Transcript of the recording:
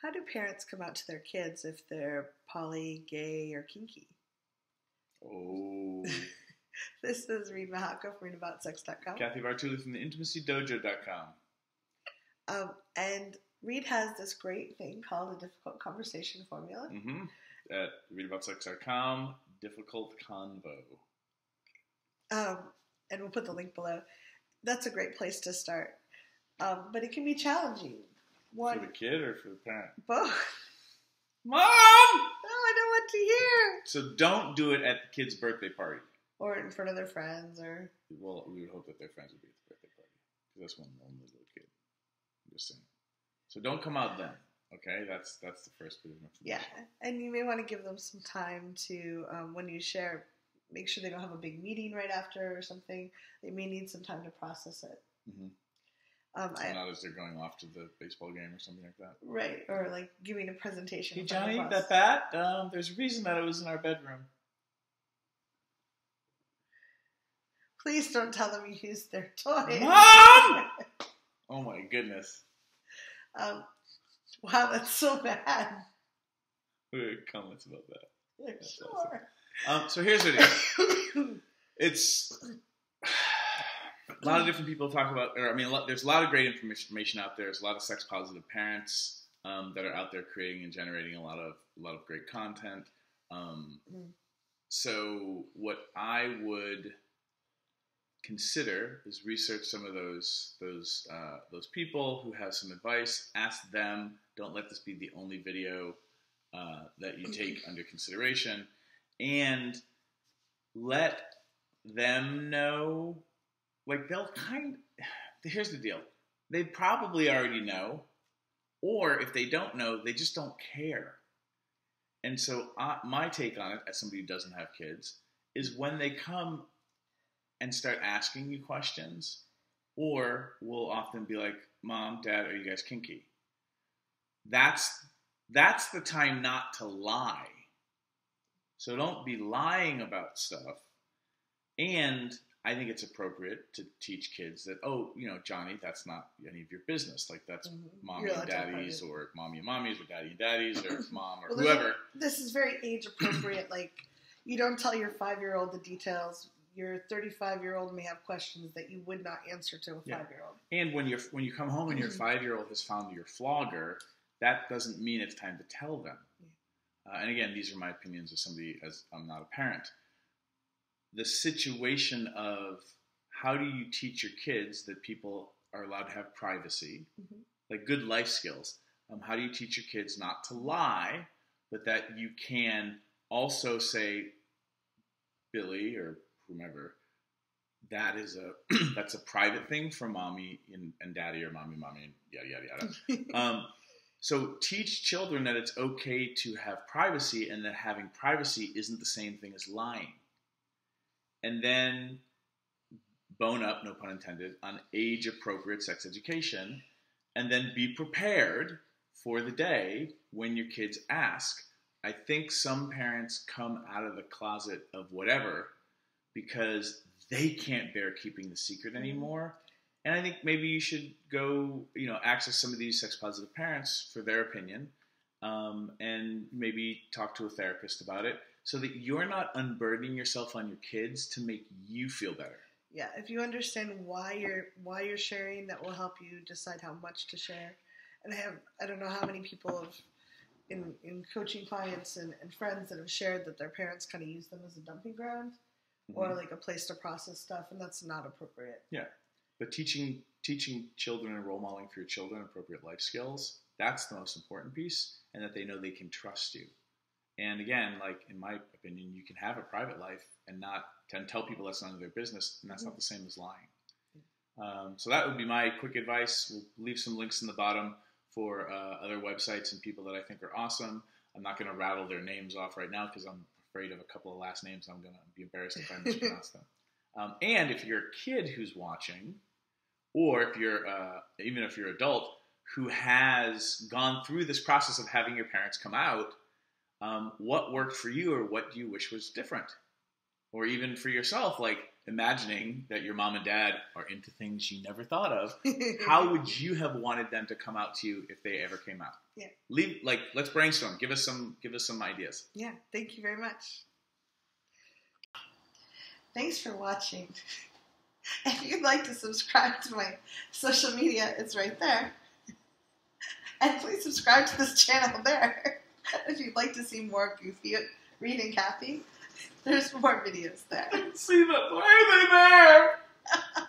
How do parents come out to their kids if they're poly, gay, or kinky? Oh. This is Reid Mahaka from inaudible.So.com. Cathy Bartuli from TheIntimacyDojo.com. And Reid has this great thing called a difficult conversation formula. At readaboutsexual.com, difficult convo. And we'll put the link below. That's a great place to start. But it can be challenging. For the kid or for the parent? Both. Mom! Oh, I don't want to hear. So don't do it at the kid's birthday party. Or in front of their friends, or... Well, we would hope that their friends would be at the birthday party. Because that's one lonely little kid. I'm just saying. So don't come out then. Okay? That's the first bit of information. Yeah. And you may want to give them some time to, when you share, make sure they don't have a big meeting right after or something. They may need some time to process it. Not as they're going off to the baseball game or something like that. Right. Or like giving a presentation. Hey, Johnny, that bat, there's a reason that it was in our bedroom. Please don't tell them you used their toy. Mom! Oh my goodness. Wow, that's so bad. What are your comments about that? Yeah, sure. Awesome. So here's what it is. It's a lot of different people talk about, there's a lot of great information out there. There's a lot of sex positive parents that are out there creating and generating a lot of great content. So what I would consider is research some of those people who have some advice. Ask them. Don't let this be the only video that you take under consideration, and let them know. Like here's the deal. They probably already know, or if they don't know, they just don't care. And so my take on it, as somebody who doesn't have kids, is when they come and start asking you questions, or will often be like, Mom, Dad, are you guys kinky? That's the time not to lie. So don't be lying about stuff. And I think it's appropriate to teach kids that, Johnny, that's not any of your business. Like, that's mommy and daddy's, or mommy and mommy's, or daddy and daddy's, or mom, or whoever. This is very age appropriate. Like, you don't tell your 5-year-old the details. Your 35-year-old may have questions that you would not answer to a 5-year-old. And when you come home and your 5-year-old has found your flogger, that doesn't mean it's time to tell them. And again, these are my opinions as somebody, as I'm not a parent. The situation of how do you teach your kids that people are allowed to have privacy, like good life skills. How do you teach your kids not to lie, but that you can also say, Billy or whomever, that's a private thing for mommy and daddy, or mommy, and yada, yada, yada. So teach children that it's okay to have privacy, and that having privacy isn't the same thing as lying. And then bone up, no pun intended, on age-appropriate sex education, and then be prepared for the day when your kids ask. I think some parents come out of the closet of whatever because they can't bear keeping the secret anymore. And I think maybe you should go, access some of these sex-positive parents for their opinion, and maybe talk to a therapist about it, so that you're not unburdening yourself on your kids to make you feel better. Yeah, if you understand why you're sharing, that will help you decide how much to share. And I don't know how many people have in coaching clients and friends that have shared that their parents kind of use them as a dumping ground or like a place to process stuff, and that's not appropriate. Yeah, but teaching children and role modeling for your children appropriate life skills, that's the most important piece, and that they know they can trust you. And again, like in my opinion, you can have a private life and not tell people that's none of their business, and that's not the same as lying. So that would be my quick advice. We'll leave some links in the bottom for other websites and people that I think are awesome. I'm not going to rattle their names off right now because I'm afraid of a couple of last names. I'm going to be embarrassed if I mispronounce them. And if you're a kid who's watching, or if you're even if you're an adult who has gone through this process of having your parents come out, what worked for you, or what do you wish was different? Or even for yourself, like imagining that your mom and dad are into things you never thought of. How would you have wanted them to come out to you if they ever came out? Yeah. let's brainstorm. Give us some ideas. Yeah, thank you very much. Thanks for watching. If you'd like to subscribe to my social media, it's right there. And please subscribe to this channel there. If you'd like to see more goofy Reid and Cathy, there's more videos there. See them. Why are they there?